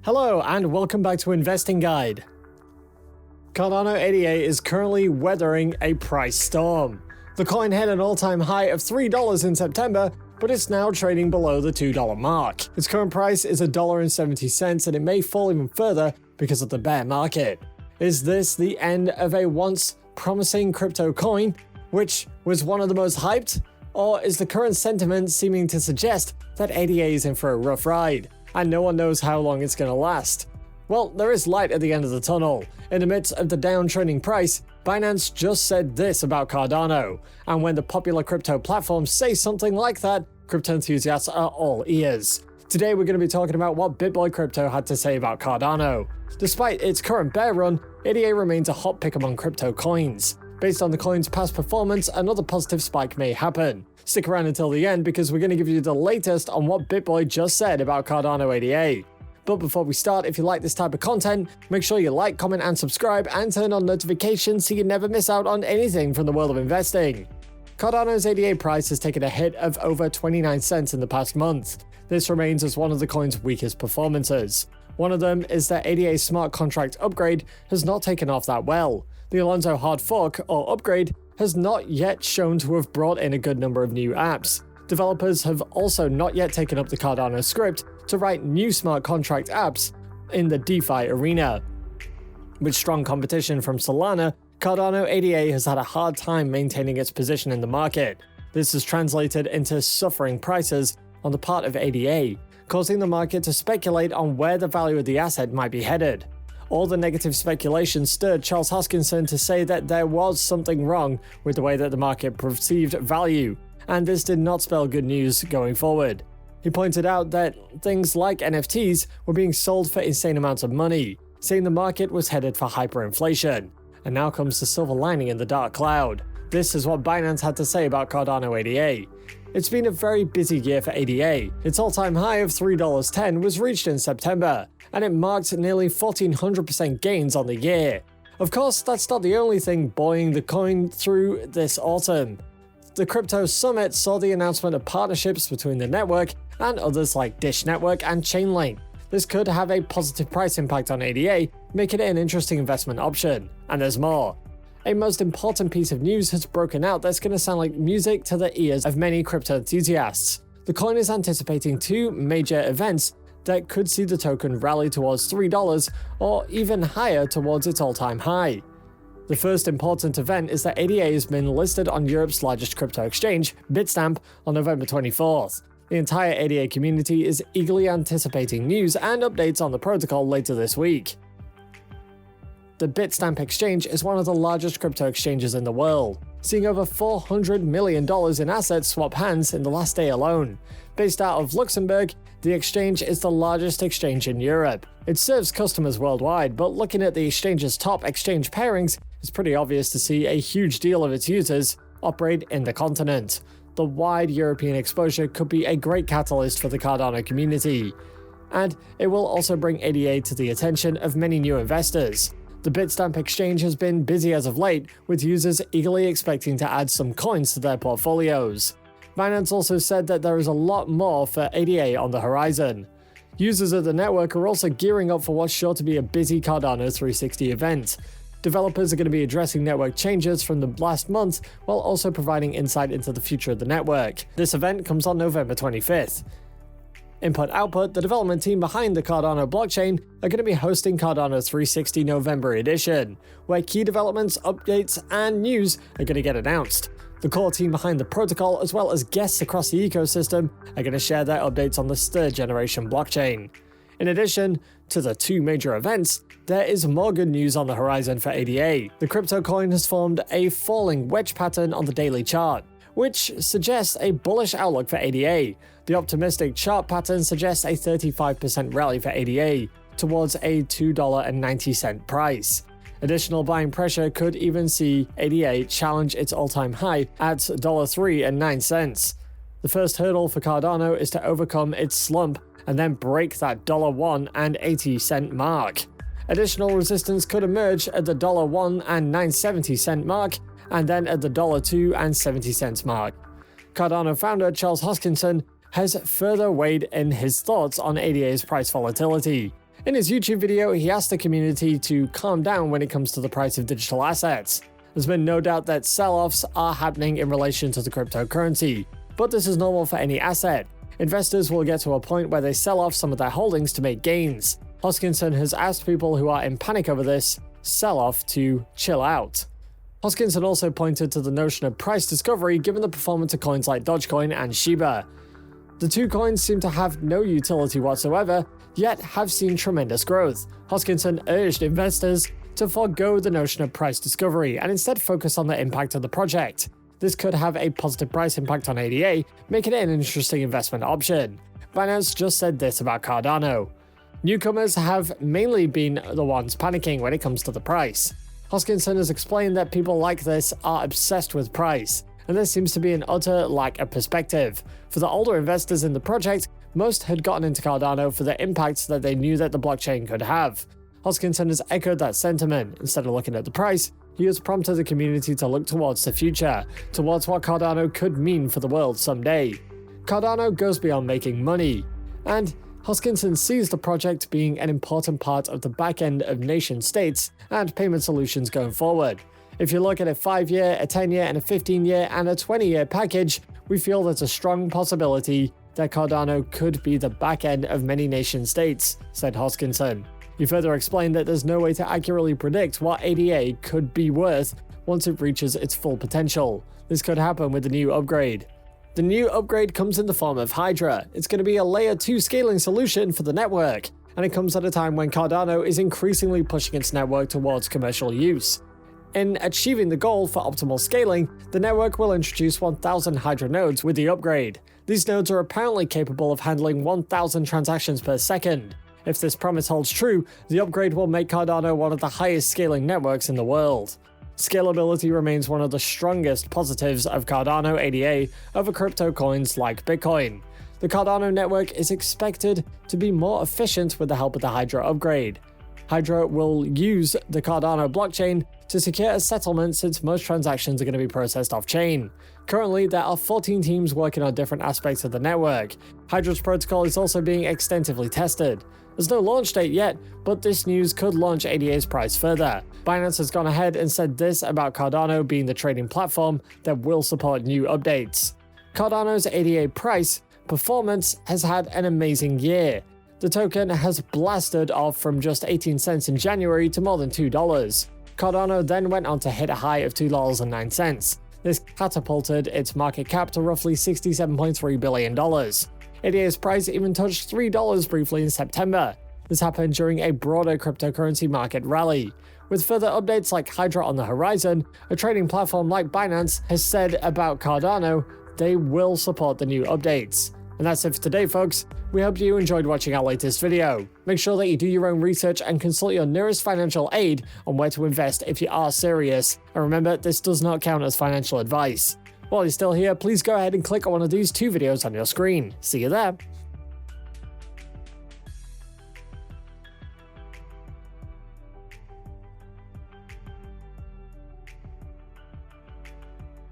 Hello and welcome back to Investing Guide. Cardano ADA is currently weathering a price storm. The coin hit an all-time high of $3 in September, but it's now trading below the $2 mark. Its current price is $1.70 and it may fall even further because of the bear market. Is this the end of a once promising crypto coin, which was one of the most hyped? Or is the current sentiment seeming to suggest that ADA is in for a rough ride, and no one knows how long it's going to last? Well, there is light at the end of the tunnel. In the midst of the downtrending price, Binance just said this about Cardano, and when the popular crypto platforms say something like that, crypto enthusiasts are all ears. Today we're going to be talking about what BitBoy Crypto had to say about Cardano. Despite its current bear run, ADA remains a hot pick among crypto coins. Based on the coin's past performance, another positive spike may happen. Stick around until the end because we're going to give you the latest on what BitBoy just said about Cardano ADA. But before we start, if you like this type of content, make sure you like, comment and subscribe and turn on notifications so you never miss out on anything from the world of investing. Cardano's ADA price has taken a hit of over 29 cents in the past month. This remains as one of the coin's weakest performances. One of them is that ADA's smart contract upgrade has not taken off that well. The Alonzo hard fork, or upgrade, has not yet shown to have brought in a good number of new apps. Developers have also not yet taken up the Cardano script to write new smart contract apps in the DeFi arena. With strong competition from Solana, Cardano ADA has had a hard time maintaining its position in the market. This has translated into suffering prices on the part of ADA, causing the market to speculate on where the value of the asset might be headed. All the negative speculation stirred Charles Hoskinson to say that there was something wrong with the way that the market perceived value, and this did not spell good news going forward. He pointed out that things like NFTs were being sold for insane amounts of money, saying the market was headed for hyperinflation. And now comes the silver lining in the dark cloud. This is what Binance had to say about Cardano ADA. It's been a very busy year for ADA. Its all-time high of $3.10 was reached in September, and it marked nearly 1,400% gains on the year. Of course, that's not the only thing buoying the coin through this autumn. The Crypto Summit saw the announcement of partnerships between the network and others like Dish Network and Chainlink. This could have a positive price impact on ADA, making it an interesting investment option. And there's more. A most important piece of news has broken out that's going to sound like music to the ears of many crypto enthusiasts. The coin is anticipating two major events that could see the token rally towards $3 or even higher towards its all-time high. The first important event is that ADA has been listed on Europe's largest crypto exchange, Bitstamp, on November 24th. The entire ADA community is eagerly anticipating news and updates on the protocol later this week. The Bitstamp exchange is one of the largest crypto exchanges in the world, seeing over $400 million in assets swap hands in the last day alone. Based out of Luxembourg, the exchange is the largest exchange in Europe. It serves customers worldwide, but looking at the exchange's top exchange pairings, it's pretty obvious to see a huge deal of its users operate in the continent. The wide European exposure could be a great catalyst for the Cardano community, and it will also bring ADA to the attention of many new investors. The Bitstamp exchange has been busy as of late, with users eagerly expecting to add some coins to their portfolios. Binance also said that there is a lot more for ADA on the horizon. Users of the network are also gearing up for what's sure to be a busy Cardano 360 event. Developers are going to be addressing network changes from the last month while also providing insight into the future of the network. This event comes on November 25th. Input-Output, the development team behind the Cardano blockchain, are going to be hosting Cardano 360 November edition, where key developments, updates, and news are going to get announced. The core team behind the protocol, as well as guests across the ecosystem, are going to share their updates on this third-generation blockchain. In addition to the two major events, there is more good news on the horizon for ADA. The crypto coin has formed a falling wedge pattern on the daily chart, which suggests a bullish outlook for ADA. The optimistic chart pattern suggests a 35% rally for ADA towards a $2.90 price. Additional buying pressure could even see ADA challenge its all-time high at $3.09. The first hurdle for Cardano is to overcome its slump and then break that $1.80 mark. Additional resistance could emerge at the $1.70 mark and then at the $2.70 mark. Cardano founder Charles Hoskinson has further weighed in his thoughts on ADA's price volatility. In his YouTube video, he asked the community to calm down when it comes to the price of digital assets. There's been no doubt that sell-offs are happening in relation to the cryptocurrency, but this is normal for any asset. Investors will get to a point where they sell off some of their holdings to make gains. Hoskinson has asked people who are in panic over this sell-off to chill out. Hoskinson also pointed to the notion of price discovery given the performance of coins like Dogecoin and Shiba. The two coins seem to have no utility whatsoever, yet have seen tremendous growth. Hoskinson urged investors to forego the notion of price discovery and instead focus on the impact of the project. This could have a positive price impact on ADA, making it an interesting investment option. Binance just said this about Cardano. Newcomers have mainly been the ones panicking when it comes to the price. Hoskinson has explained that people like this are obsessed with price, and there seems to be an utter lack of perspective. For the older investors in the project, most had gotten into Cardano for the impacts that they knew that the blockchain could have. Hoskinson has echoed that sentiment. Instead of looking at the price, he has prompted the community to look towards the future, towards what Cardano could mean for the world someday. Cardano goes beyond making money, and Hoskinson sees the project being an important part of the back end of nation states and payment solutions going forward. If you look at a 5-year, a 10-year, and a 15-year, and a 20-year package, we feel there's a strong possibility that Cardano could be the back end of many nation states, said Hoskinson. He further explained that there's no way to accurately predict what ADA could be worth once it reaches its full potential. This could happen with the new upgrade. The new upgrade comes in the form of Hydra. It's going to be a layer 2 scaling solution for the network, and it comes at a time when Cardano is increasingly pushing its network towards commercial use. In achieving the goal for optimal scaling, the network will introduce 1,000 Hydra nodes with the upgrade. These nodes are apparently capable of handling 1,000 transactions per second. If this promise holds true, the upgrade will make Cardano one of the highest scaling networks in the world. Scalability remains one of the strongest positives of Cardano ADA over crypto coins like Bitcoin. The Cardano network is expected to be more efficient with the help of the Hydra upgrade. Hydra will use the Cardano blockchain to secure a settlement since most transactions are going to be processed off-chain. Currently, there are 14 teams working on different aspects of the network. Hydra's protocol is also being extensively tested. There's no launch date yet, but this news could launch ADA's price further. Binance has gone ahead and said this about Cardano being the trading platform that will support new updates. Cardano's ADA price performance has had an amazing year. The token has blasted off from just 18 cents in January to more than $2. Cardano then went on to hit a high of $2.09. This catapulted its market cap to roughly $67.3 billion. ADA's price even touched $3 briefly in September. This happened during a broader cryptocurrency market rally. With further updates like Hydra on the horizon, a trading platform like Binance has said about Cardano they will support the new updates. And that's it for today, folks. We hope you enjoyed watching our latest video. Make sure that you do your own research and consult your nearest financial aid on where to invest if you are serious. And remember, this does not count as financial advice. While you're still here, please go ahead and click on one of these 2 videos on your screen. See you there.